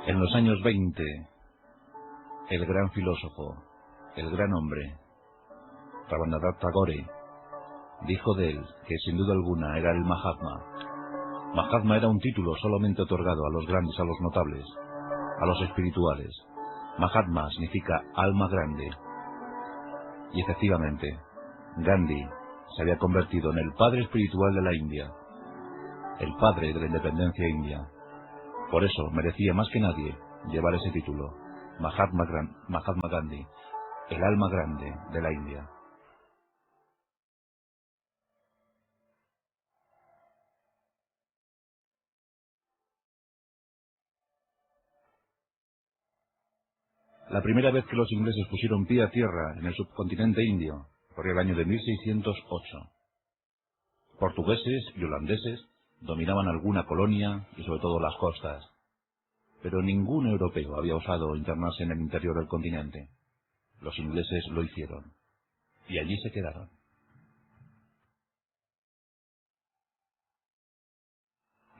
En los años 20, el gran filósofo, el gran hombre, Rabindranath Tagore, dijo de él que sin duda alguna era el Mahatma. Mahatma era un título solamente otorgado a los grandes, a los notables, a los espirituales. Mahatma significa alma grande. Y efectivamente, Gandhi se había convertido en el padre espiritual de la India, el padre de la independencia india. Por eso merecía más que nadie llevar ese título, Mahatma Gandhi, el alma grande de la India. La primera vez que los ingleses pusieron pie a tierra en el subcontinente indio corría el año de 1608. Portugueses y holandeses dominaban alguna colonia y sobre todo las costas, pero ningún europeo había osado internarse en el interior del continente. Los ingleses lo hicieron y allí se quedaron.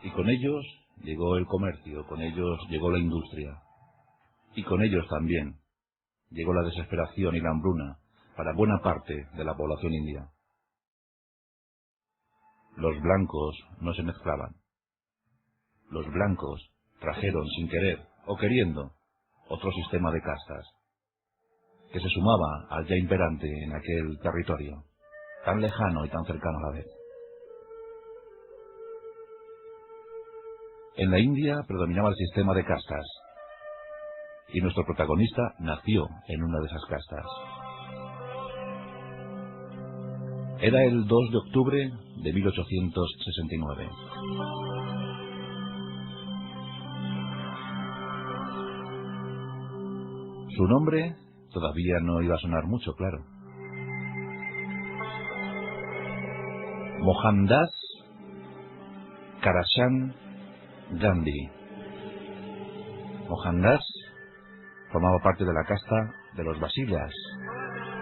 Y con ellos llegó el comercio, con ellos llegó la industria, y con ellos también llegó la desesperación y la hambruna para buena parte de la población india. Los blancos no se mezclaban. Los blancos trajeron sin querer o queriendo otro sistema de castas que se sumaba al ya imperante en aquel territorio, tan lejano y tan cercano a la vez. En la India predominaba el sistema de castas, y nuestro protagonista nació en una de esas castas. Era el 2 de octubre de 1869. Su nombre todavía no iba a sonar mucho, claro. Mohandas Karamchand Gandhi. Mohandas formaba parte de la casta de los Vasilias.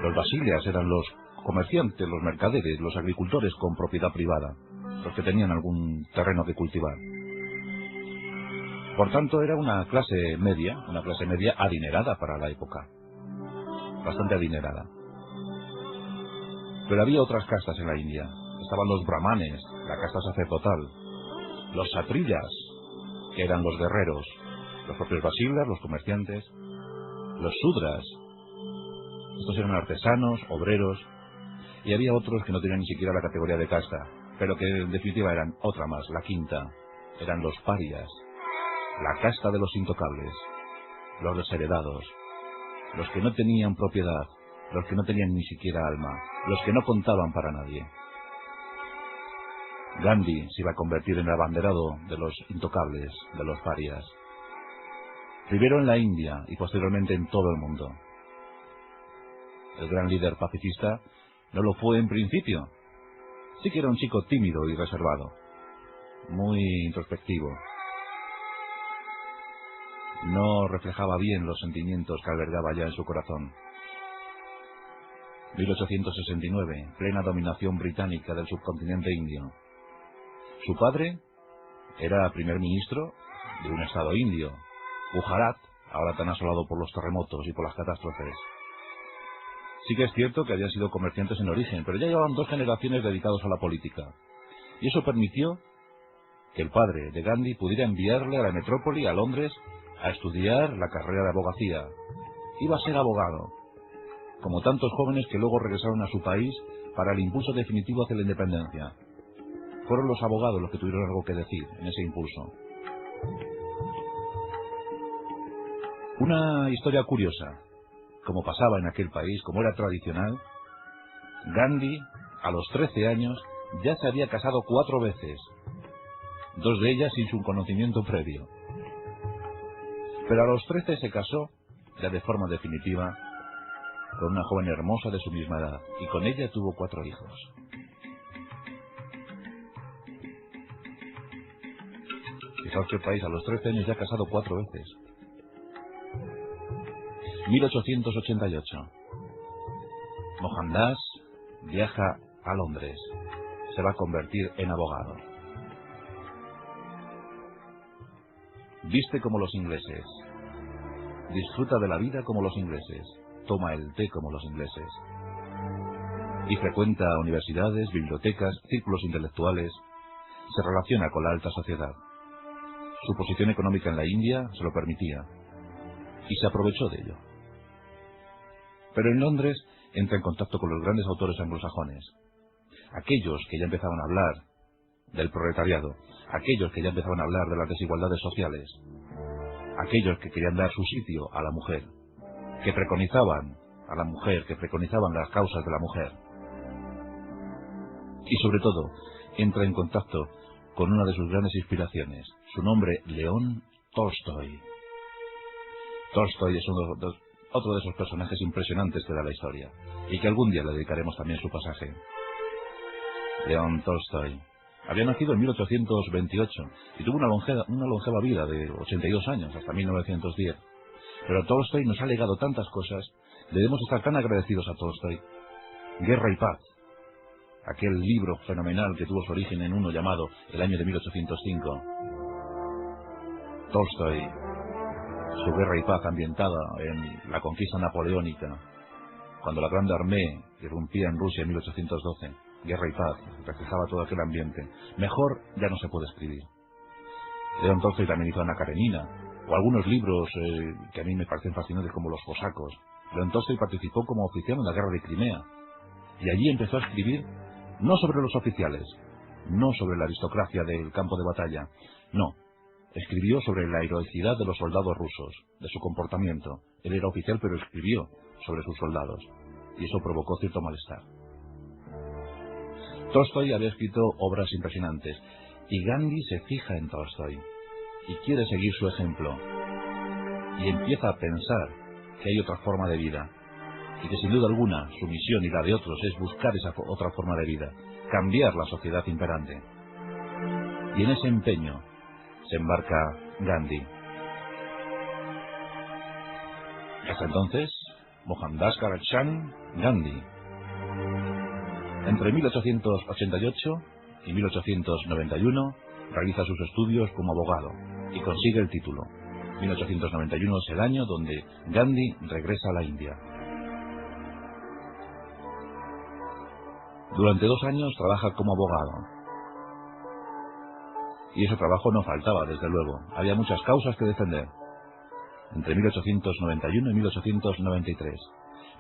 Los Vasilias eran los comerciantes, los mercaderes, los agricultores con propiedad privada, los que tenían algún terreno que cultivar. Por tanto, era una clase media adinerada para la época, bastante adinerada. Pero había otras castas en la India. Estaban los brahmanes, la casta sacerdotal, los kshatriyas, que eran los guerreros, los propios Vasilias, los comerciantes, los Sudras, estos eran artesanos, obreros, y había otros que no tenían ni siquiera la categoría de casta, pero que en definitiva eran otra más, la quinta, eran los parias, la casta de los intocables, los desheredados, los que no tenían propiedad, los que no tenían ni siquiera alma, los que no contaban para nadie. Gandhi se iba a convertir en el abanderado de los intocables, de los parias, primero en la India y posteriormente en todo el mundo. El gran líder pacifista no lo fue en principio. Sí que era un chico tímido y reservado, muy introspectivo. No reflejaba bien los sentimientos que albergaba ya en su corazón. 1869, plena dominación británica del subcontinente indio. Su padre era primer ministro de un estado indio, Gujarat, ahora tan asolado por los terremotos y por las catástrofes. Sí que es cierto que habían sido comerciantes en origen, pero ya llevaban 2 generaciones dedicados a la política. Y eso permitió que el padre de Gandhi pudiera enviarle a la metrópoli, a Londres, a estudiar la carrera de abogacía. Iba a ser abogado, como tantos jóvenes que luego regresaron a su país para el impulso definitivo hacia la independencia. Fueron los abogados los que tuvieron algo que decir en ese impulso. Una historia curiosa. Como pasaba en aquel país, como era tradicional, Gandhi, a los 13 años, ya se había casado 4 veces, 2 de ellas sin su conocimiento previo. Pero a los 13 se casó, ya de forma definitiva, con una joven hermosa de su misma edad, y con ella tuvo 4 hijos. Fijaos que el país a los 13 años ya ha casado 4 veces. 1888. Mohandas viaja a Londres. Se va a convertir en abogado. Viste como los ingleses. Disfruta de la vida como los ingleses. Toma el té como los ingleses. Y frecuenta universidades, bibliotecas, círculos intelectuales. Se relaciona con la alta sociedad. Su posición económica en la India se lo permitía. Y se aprovechó de ello. Pero en Londres entra en contacto con los grandes autores anglosajones. Aquellos que ya empezaban a hablar del proletariado. Aquellos que ya empezaban a hablar de las desigualdades sociales. Aquellos que querían dar su sitio a la mujer. Que preconizaban a la mujer, que preconizaban las causas de la mujer. Y sobre todo, entra en contacto con una de sus grandes inspiraciones. Su nombre, León Tolstoy. Tolstoy es otro de esos personajes impresionantes que da la historia, y que algún día le dedicaremos también su pasaje. León Tolstoy había nacido en 1828 y tuvo una longeva vida de 82 años, hasta 1910. Pero Tolstoy nos ha legado tantas cosas, debemos estar tan agradecidos a Tolstoy. Guerra y Paz, aquel libro fenomenal que tuvo su origen en uno llamado El año de 1805. Tolstoy, su Guerra y Paz ambientada en la conquista napoleónica, cuando la Grande Armée irrumpía en Rusia en 1812. Guerra y Paz, reflejaba todo aquel ambiente. Mejor ya no se puede escribir. León Tolstoy también hizo Ana Karenina, o algunos libros que a mí me parecen fascinantes como Los Cosacos. León Tolstoy participó como oficial en la Guerra de Crimea, y allí empezó a escribir no sobre los oficiales, no sobre la aristocracia del campo de batalla, no. Escribió sobre la heroicidad de los soldados rusos, de su comportamiento. Él era oficial, pero escribió sobre sus soldados, y eso provocó cierto malestar. Tolstoy había escrito obras impresionantes, y Gandhi se fija en Tolstoy, y quiere seguir su ejemplo, y empieza a pensar que hay otra forma de vida, y que sin duda alguna su misión y la de otros es buscar esa otra forma de vida, cambiar la sociedad imperante. Y en ese empeño se embarca Gandhi. Hasta entonces, Mohandas Karachand Gandhi. Entre 1888 y 1891 realiza sus estudios como abogado y consigue el título. 1891 es el año donde Gandhi regresa a la India. Durante 2 años trabaja como abogado. Y ese trabajo no faltaba, desde luego. Había muchas causas que defender. Entre 1891 y 1893.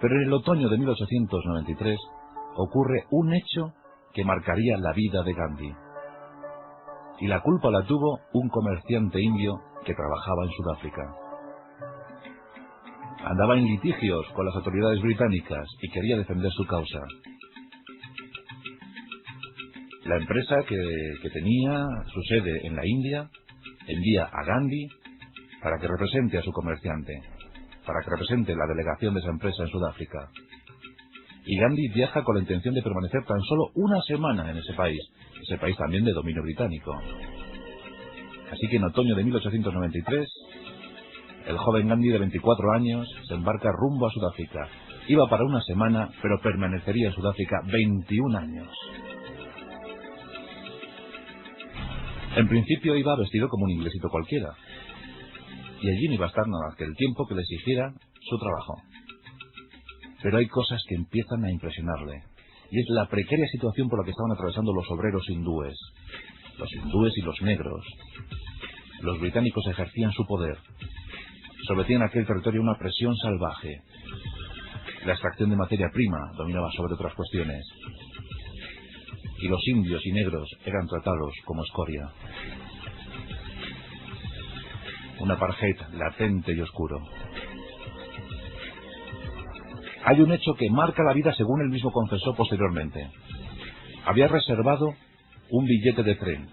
Pero en el otoño de 1893 ocurre un hecho que marcaría la vida de Gandhi. Y la culpa la tuvo un comerciante indio que trabajaba en Sudáfrica. Andaba en litigios con las autoridades británicas y quería defender su causa. La empresa que tenía su sede en la India envía a Gandhi para que represente a su comerciante, para que represente la delegación de esa empresa en Sudáfrica. Y Gandhi viaja con la intención de permanecer tan solo una semana en ese país también de dominio británico. Así que en otoño de 1893, el joven Gandhi de 24 años se embarca rumbo a Sudáfrica. Iba para una semana, pero permanecería en Sudáfrica 21 años. En principio iba vestido como un inglesito cualquiera, y allí no iba a estar nada más que el tiempo que le exigiera su trabajo. Pero hay cosas que empiezan a impresionarle, y es la precaria situación por la que estaban atravesando los obreros hindúes y los negros. Los británicos ejercían su poder, sometían a aquel territorio una presión salvaje. La extracción de materia prima dominaba sobre otras cuestiones, y los indios y negros eran tratados como escoria. Un apartheid latente y oscuro. Hay un hecho que marca la vida según él mismo confesó posteriormente. Había reservado un billete de tren.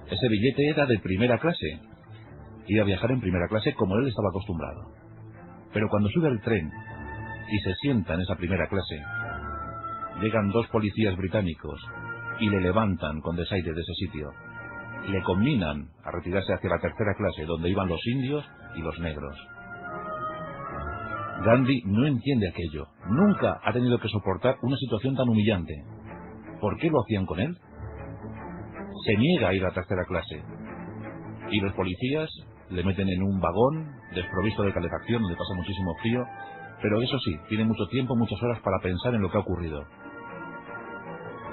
Ese billete era de primera clase. Iba a viajar en primera clase como él estaba acostumbrado. Pero cuando sube al tren y se sienta en esa primera clase, llegan 2 policías británicos y le levantan con desaire de ese sitio. Le combinan a retirarse hacia la tercera clase, donde iban los indios y los negros. Gandhi no entiende aquello. Nunca ha tenido que soportar una situación tan humillante. ¿Por qué lo hacían con él? Se niega a ir a la tercera clase. Y los policías le meten en un vagón desprovisto de calefacción donde pasa muchísimo frío, pero eso sí, tiene mucho tiempo, muchas horas para pensar en lo que ha ocurrido.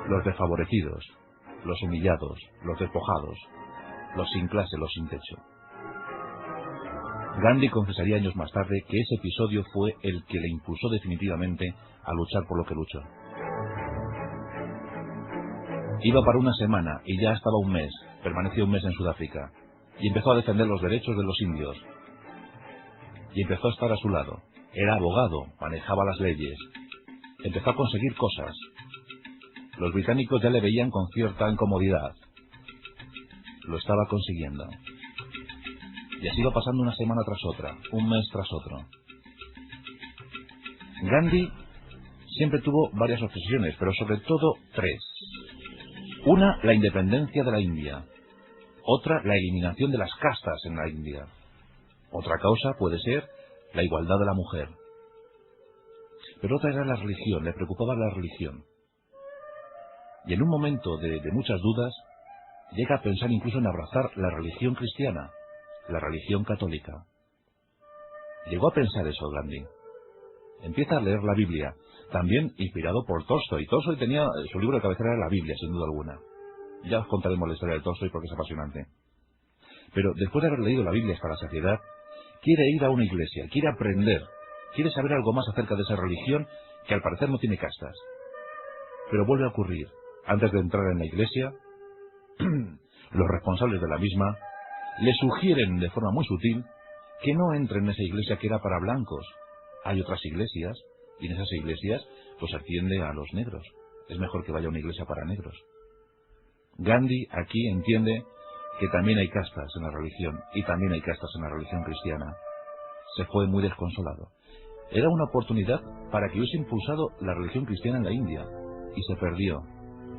Los desfavorecidos, los humillados, los despojados, los sin clase, los sin techo. Gandhi confesaría años más tarde que ese episodio fue el que le impulsó definitivamente a luchar por lo que luchó. Iba para una semana y ya estaba un mes, permaneció un mes en Sudáfrica, y empezó a defender los derechos de los indios. Y empezó a estar a su lado. Era abogado, manejaba las leyes. Empezó a conseguir cosas. Los británicos ya le veían con cierta incomodidad. Lo estaba consiguiendo. Y así iba pasando una semana tras otra, un mes tras otro. Gandhi siempre tuvo varias obsesiones, pero sobre todo tres. Una, la independencia de la India. Otra, la eliminación de las castas en la India. Otra causa puede ser la igualdad de la mujer. Pero otra era la religión, le preocupaba la religión. Y en un momento de muchas dudas, llega a pensar incluso en abrazar la religión cristiana, la religión católica. Llegó a pensar eso Gandhi. Empieza a leer la Biblia, también inspirado por Tolstoy. Tolstoy tenía, su libro de cabecera era la Biblia, sin duda alguna. Ya os contaremos la historia de Tolstoy porque es apasionante. Pero después de haber leído la Biblia hasta la saciedad, quiere ir a una iglesia, quiere aprender, quiere saber algo más acerca de esa religión que al parecer no tiene castas. Pero vuelve a ocurrir. Antes de entrar en la iglesia, los responsables de la misma le sugieren de forma muy sutil que no entre en esa iglesia que era para blancos. Hay otras iglesias, y en esas iglesias pues atiende a los negros. Es mejor que vaya a una iglesia para negros. Gandhi aquí entiende que también hay castas en la religión, y también hay castas en la religión cristiana. Se fue muy desconsolado. Era una oportunidad para que hubiese impulsado la religión cristiana en la India, y se perdió,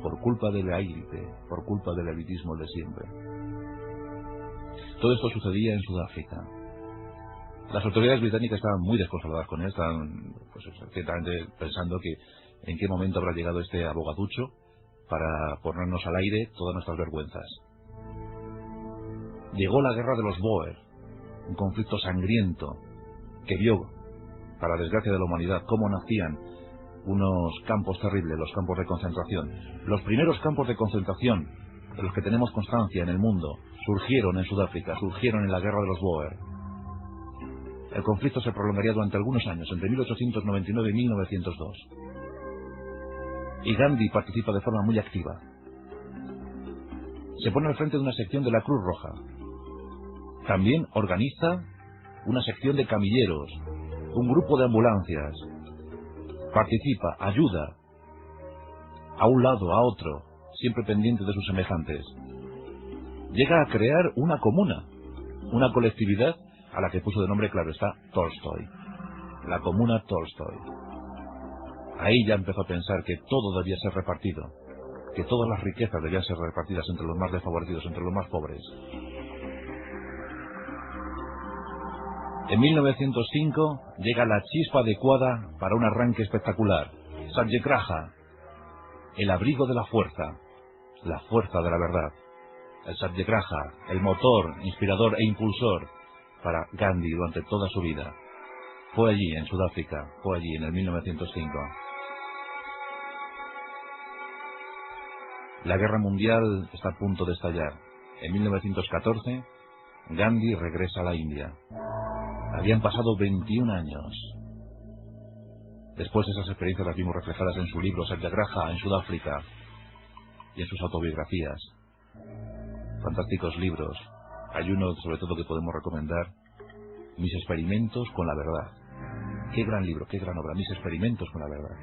por culpa de la élite, por culpa del elitismo de siempre. Todo esto sucedía en Sudáfrica. Las autoridades británicas estaban muy desconsoladas con él, estaban pues, ciertamente pensando que en qué momento habrá llegado este abogaducho para ponernos al aire todas nuestras vergüenzas. Llegó la guerra de los Boer, un conflicto sangriento que vio, para desgracia de la humanidad, cómo nacían unos campos terribles, los campos de concentración. Los primeros campos de concentración de los que tenemos constancia en el mundo surgieron en Sudáfrica, surgieron en la guerra de los Boer. El conflicto se prolongaría durante algunos años, entre 1899 y 1902. Y Gandhi participa de forma muy activa. Se pone al frente de una sección de la Cruz Roja. También organiza una sección de camilleros, un grupo de ambulancias. Participa, ayuda, a un lado, a otro, siempre pendiente de sus semejantes. Llega a crear una comuna, una colectividad a la que puso de nombre, claro está, Tolstoy. La comuna Tolstoy. Ahí ya empezó a pensar que todo debía ser repartido, que todas las riquezas debían ser repartidas entre los más desfavorecidos, entre los más pobres. En 1905 llega la chispa adecuada para un arranque espectacular. Satyagraha, el abrigo de la fuerza de la verdad. El Satyagraha, el motor, inspirador e impulsor para Gandhi durante toda su vida. Fue allí, en Sudáfrica, fue allí, en el 1905. La guerra mundial está a punto de estallar. En 1914, Gandhi regresa a la India. Habían pasado 21 años. Después esas experiencias las vimos reflejadas en su libro Satyagraha en Sudáfrica y en sus autobiografías. Fantásticos libros. Hay uno sobre todo que podemos recomendar, Mis experimentos con la verdad. Qué gran libro, qué gran obra, Mis experimentos con la verdad.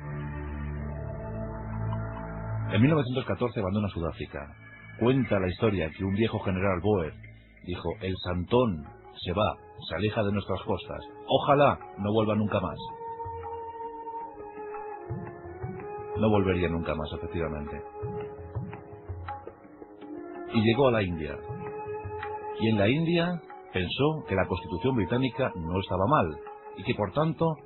En 1914 abandona Sudáfrica. Cuenta la historia que un viejo general Boer dijo: el Santón se va, se aleja de nuestras costas. Ojalá no vuelva nunca más. No volvería nunca más, efectivamente. Y llegó a la India. Y en la India pensó que la Constitución británica no estaba mal y que, por tanto,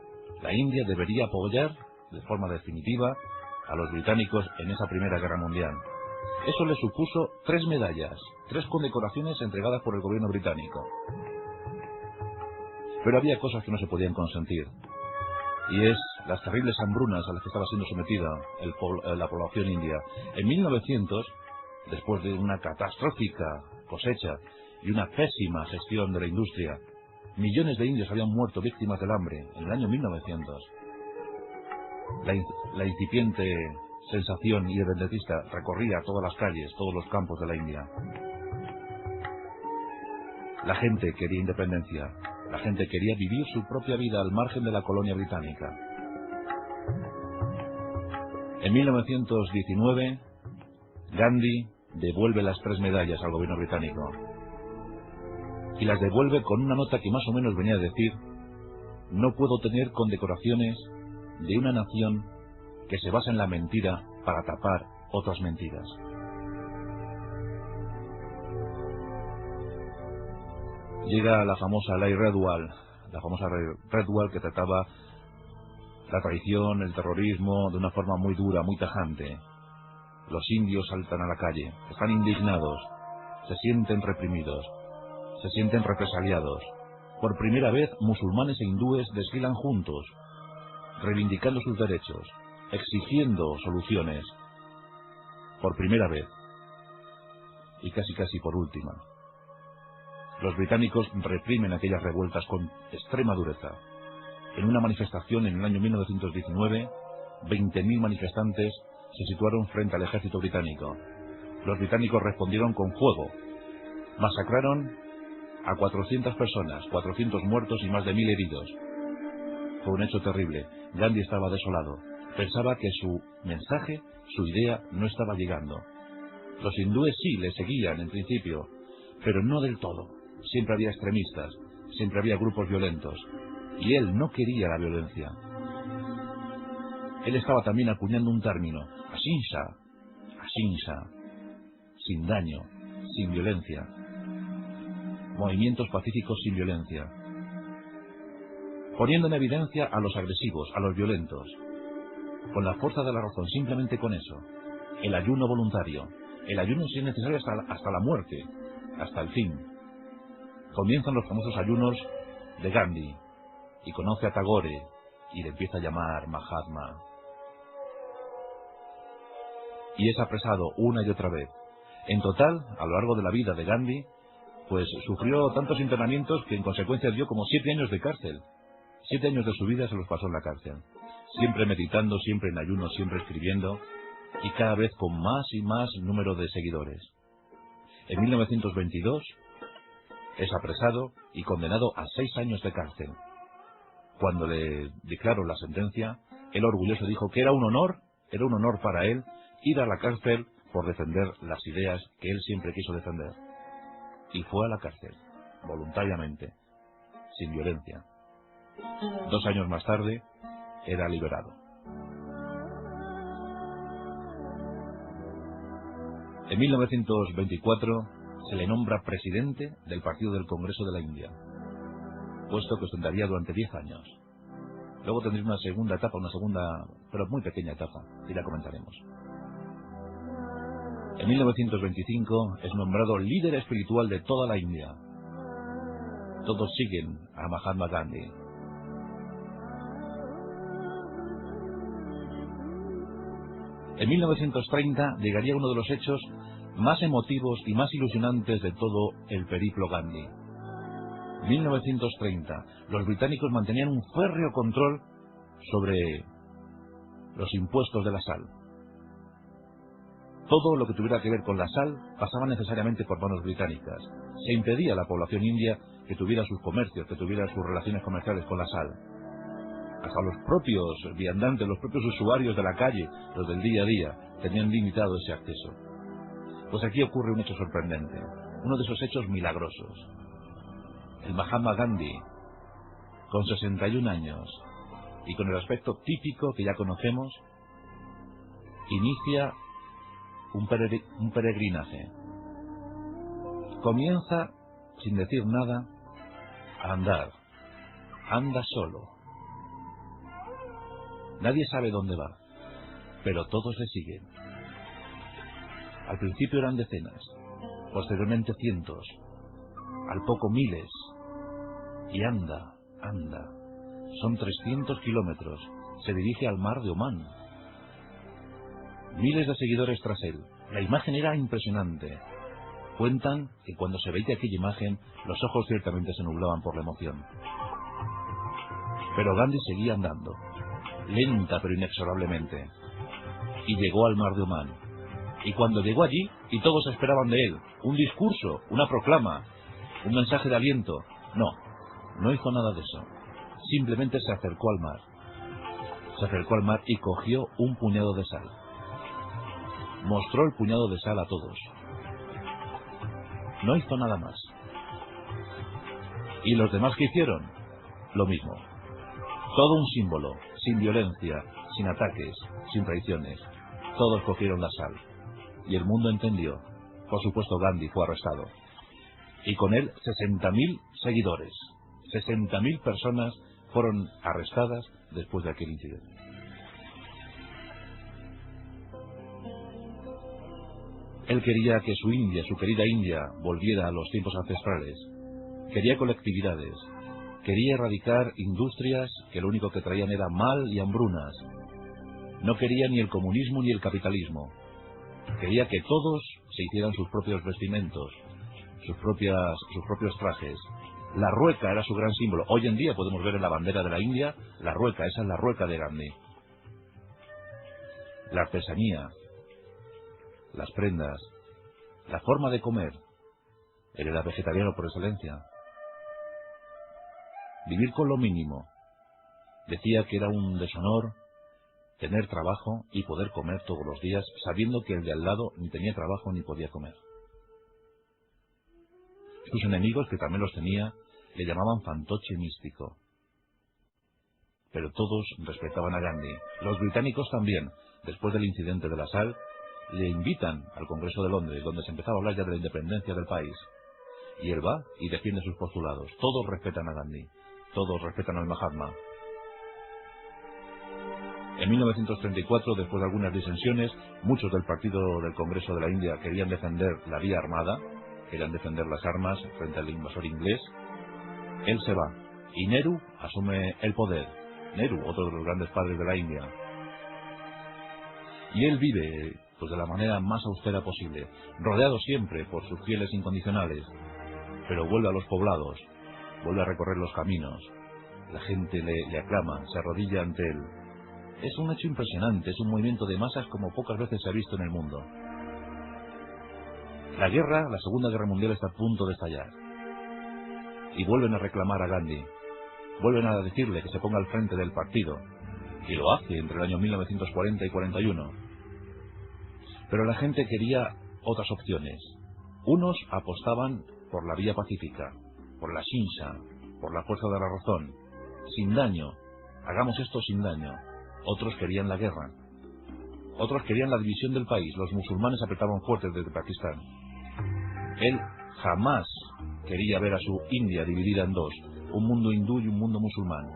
la India debería apoyar de forma definitiva a los británicos en esa Primera Guerra Mundial. Eso le supuso 3 medallas, 3 condecoraciones entregadas por el gobierno británico. Pero había cosas que no se podían consentir, y es las terribles hambrunas a las que estaba siendo sometida la población india. En 1900, después de una catastrófica cosecha y una pésima gestión de la industria, millones de indios habían muerto víctimas del hambre en el año 1900. La incipiente sensación independentista recorría todas las calles, todos los campos de la India. La gente quería independencia, la gente quería vivir su propia vida al margen de la colonia británica. En 1919, Gandhi devuelve las 3 medallas al gobierno británico. Y las devuelve con una nota que más o menos venía a decir: no puedo tener condecoraciones de una nación que se basa en la mentira para tapar otras mentiras. Llega la famosa ley Redwall, que trataba la traición, el terrorismo de una forma muy dura, muy tajante. Los indios saltan a la calle, están indignados, se sienten reprimidos, se sienten represaliados. Por primera vez, musulmanes e hindúes desfilan juntos, reivindicando sus derechos, exigiendo soluciones. Por primera vez, y casi por última. Los británicos reprimen aquellas revueltas con extrema dureza. En una manifestación en el año 1919, 20.000 manifestantes se situaron frente al ejército británico. Los británicos respondieron con fuego. Masacraron a 400 personas, 400 muertos y más de 1.000 heridos. Fue un hecho terrible. Gandhi estaba desolado. Pensaba que su mensaje, su idea, no estaba llegando. Los hindúes sí le seguían en principio, pero no del todo. Siempre había extremistas, siempre había grupos violentos, y él no quería la violencia. Él estaba también acuñando un término: ahimsa, sin daño, sin violencia. Movimientos pacíficos sin violencia. Poniendo en evidencia a los agresivos, a los violentos. Con la fuerza de la razón, simplemente con eso. El ayuno voluntario. El ayuno, si es necesario, hasta la muerte, hasta el fin. Comienzan los famosos ayunos de Gandhi, y conoce a Tagore, y le empieza a llamar Mahatma. Y es apresado una y otra vez. En total, a lo largo de la vida de Gandhi, pues sufrió tantos internamientos que en consecuencia dio como 7 años de cárcel. 7 años de su vida se los pasó en la cárcel. Siempre meditando, siempre en ayuno, siempre escribiendo, y cada vez con más y más número de seguidores. En 1922 es apresado y condenado a 6 años de cárcel. Cuando le declaró la sentencia, él orgulloso dijo que era un honor para él ir a la cárcel por defender las ideas que él siempre quiso defender. Y fue a la cárcel, voluntariamente, sin violencia. 2 años más tarde, era liberado. En 1924 se le nombra presidente del Partido del Congreso de la India, puesto que ostentaría durante 10 años. Luego tendría una segunda etapa, pero muy pequeña etapa, y la comentaremos. En 1925 es nombrado líder espiritual de toda la India. Todos siguen a Mahatma Gandhi. En 1930 llegaría uno de los hechos más emotivos y más ilusionantes de todo el periplo Gandhi. 1930. Los británicos mantenían un férreo control sobre los impuestos de la sal. Todo lo que tuviera que ver con la sal pasaba necesariamente por manos británicas. Se impedía a la población india que tuviera sus comercios, que tuviera sus relaciones comerciales con la sal. Hasta los propios viandantes, los propios usuarios de la calle, los del día a día, tenían limitado ese acceso. Pues aquí ocurre un hecho sorprendente, uno de esos hechos milagrosos. El Mahatma Gandhi, con 61 años y con el aspecto típico que ya conocemos, inicia un peregrinaje. Comienza, sin decir nada, a andar. Anda solo. Nadie sabe dónde va, pero todos le siguen. Al principio eran decenas, posteriormente cientos, al poco miles. Y anda, son 300 kilómetros, se dirige al mar de Omán. Miles de seguidores tras él. La imagen era impresionante. Cuentan que cuando se veía aquella imagen, los ojos ciertamente se nublaban por la emoción. Pero Gandhi seguía andando, lenta pero inexorablemente, y llegó al mar de Omán. Y cuando llegó allí, y todos esperaban de él, un discurso, una proclama, un mensaje de aliento, no hizo nada de eso. Simplemente se acercó al mar. Se acercó al mar y cogió un puñado de sal. Mostró el puñado de sal a todos. No hizo nada más. ¿Y los demás qué hicieron? Lo mismo. Todo un símbolo, sin violencia, sin ataques, sin traiciones. Todos cogieron la sal. Y el mundo entendió. Por supuesto, Gandhi fue arrestado. Y con él 60.000 seguidores. 60.000 personas fueron arrestadas después de aquel incidente. Él quería que su India, su querida India, volviera a los tiempos ancestrales. Quería colectividades. Quería erradicar industrias que lo único que traían era mal y hambrunas. No quería ni el comunismo ni el capitalismo. Quería que todos se hicieran sus propios vestimentos, sus propios trajes. La rueca era su gran símbolo. Hoy en día podemos ver en la bandera de la India la rueca. Esa es la rueca de Gandhi. La artesanía, las prendas, la forma de comer. Él era vegetariano por excelencia. Vivir con lo mínimo. Decía que era un deshonor tener trabajo y poder comer todos los días sabiendo que el de al lado ni tenía trabajo ni podía comer. Sus enemigos, que también los tenía, le llamaban fantoche místico. Pero todos respetaban a Gandhi. Los británicos también. Después del incidente de la sal, le invitan al Congreso de Londres, donde se empezaba a hablar ya de la independencia del país. Y él va y defiende sus postulados. Todos respetan a Gandhi. Todos respetan al Mahatma. En 1934, después de algunas disensiones, muchos del partido del Congreso de la India querían defender la vía armada, querían defender las armas frente al invasor inglés. Él se va y Nehru asume el poder. Nehru, otro de los grandes padres de la India. Y él vive pues de la manera más austera posible, rodeado siempre por sus fieles incondicionales, pero vuelve a los poblados, vuelve a recorrer los caminos. La gente le aclama, se arrodilla ante él. Es un hecho impresionante, es un movimiento de masas como pocas veces se ha visto en el mundo. La guerra, la Segunda Guerra Mundial, está a punto de estallar. Y vuelven a reclamar a Gandhi. Vuelven a decirle que se ponga al frente del partido. Y lo hace entre el año 1940 y 41. Pero la gente quería otras opciones. Unos apostaban por la vía pacífica, por la Shinsa, por la fuerza de la razón. Sin daño. Hagamos esto sin daño. Otros querían la guerra. Otros querían la división del país. Los musulmanes apretaban fuerte desde Pakistán. Él jamás quería ver a su India dividida en dos, un mundo hindú y un mundo musulmán.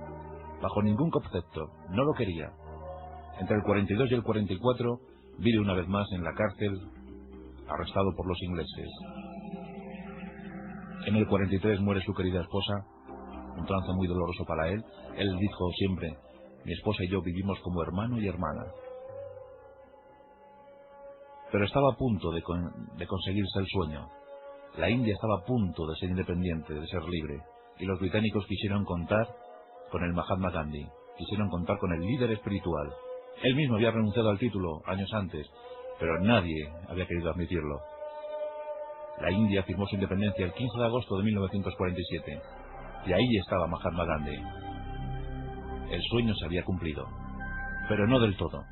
Bajo ningún concepto, no lo quería. Entre el 42 y el 44 vive una vez más en la cárcel, arrestado por los ingleses. En el 43 muere su querida esposa, un trance muy doloroso para él. Él dijo siempre: mi esposa y yo vivimos como hermano y hermana. Pero estaba a punto de conseguirse el sueño. La India estaba a punto de ser independiente, de ser libre, y los británicos quisieron contar con el Mahatma Gandhi, quisieron contar con el líder espiritual. Él mismo había renunciado al título años antes, pero nadie había querido admitirlo. La India firmó su independencia el 15 de agosto de 1947, y ahí estaba Mahatma Gandhi. El sueño se había cumplido, pero no del todo.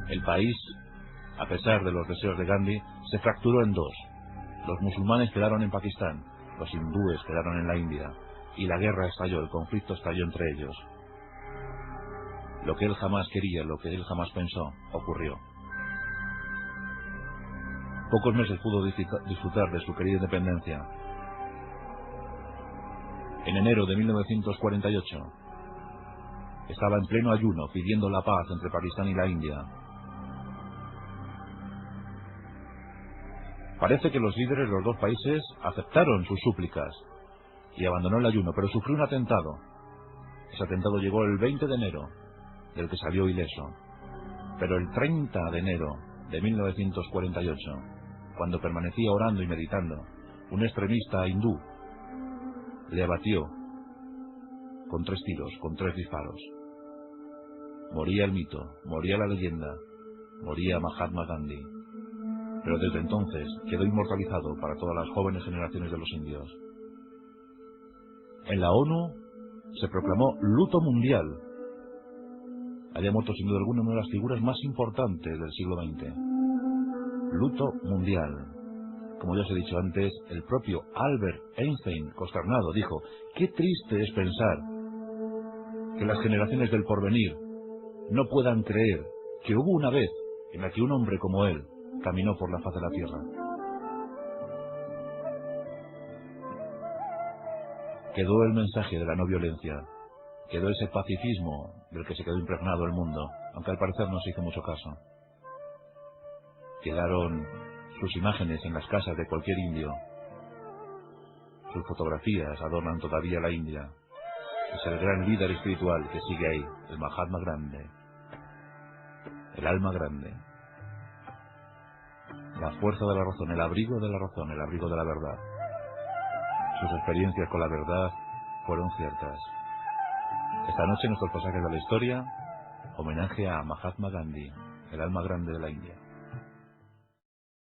El país, a pesar de los deseos de Gandhi, se fracturó en dos. Los musulmanes quedaron en Pakistán, los hindúes quedaron en la India, y la guerra estalló, el conflicto estalló entre ellos. Lo que él jamás quería, lo que él jamás pensó, ocurrió. Pocos meses pudo disfrutar de su querida independencia. En enero de 1948, estaba en pleno ayuno pidiendo la paz entre Pakistán y la India. Parece que los líderes de los dos países aceptaron sus súplicas y abandonó el ayuno, pero sufrió un atentado. Ese atentado llegó el 20 de enero, del que salió ileso. Pero el 30 de enero de 1948, cuando permanecía orando y meditando, un extremista hindú le abatió con 3 tiros, con 3 disparos. Moría el mito, moría la leyenda, moría Mahatma Gandhi. Pero desde entonces quedó inmortalizado para todas las jóvenes generaciones de los indios. En la ONU se proclamó luto mundial. Haya muerto sin duda alguna una de las figuras más importantes del siglo XX. Luto mundial. Como ya os he dicho antes, el propio Albert Einstein, consternado, dijo: qué triste es pensar que las generaciones del porvenir no puedan creer que hubo una vez en la que un hombre como él caminó por la faz de la Tierra. Quedó el mensaje de la no violencia, quedó ese pacifismo del que se quedó impregnado el mundo, aunque al parecer no se hizo mucho caso. Quedaron sus imágenes en las casas de cualquier indio. Sus fotografías adornan todavía la India. Es el gran líder espiritual que sigue ahí, el Mahatma Grande, el alma grande, la fuerza de la razón, el abrigo de la razón, el abrigo de la verdad. Sus experiencias con la verdad fueron ciertas. Esta noche, en nuestros pasajes de la historia, homenaje a Mahatma Gandhi, el alma grande de la India.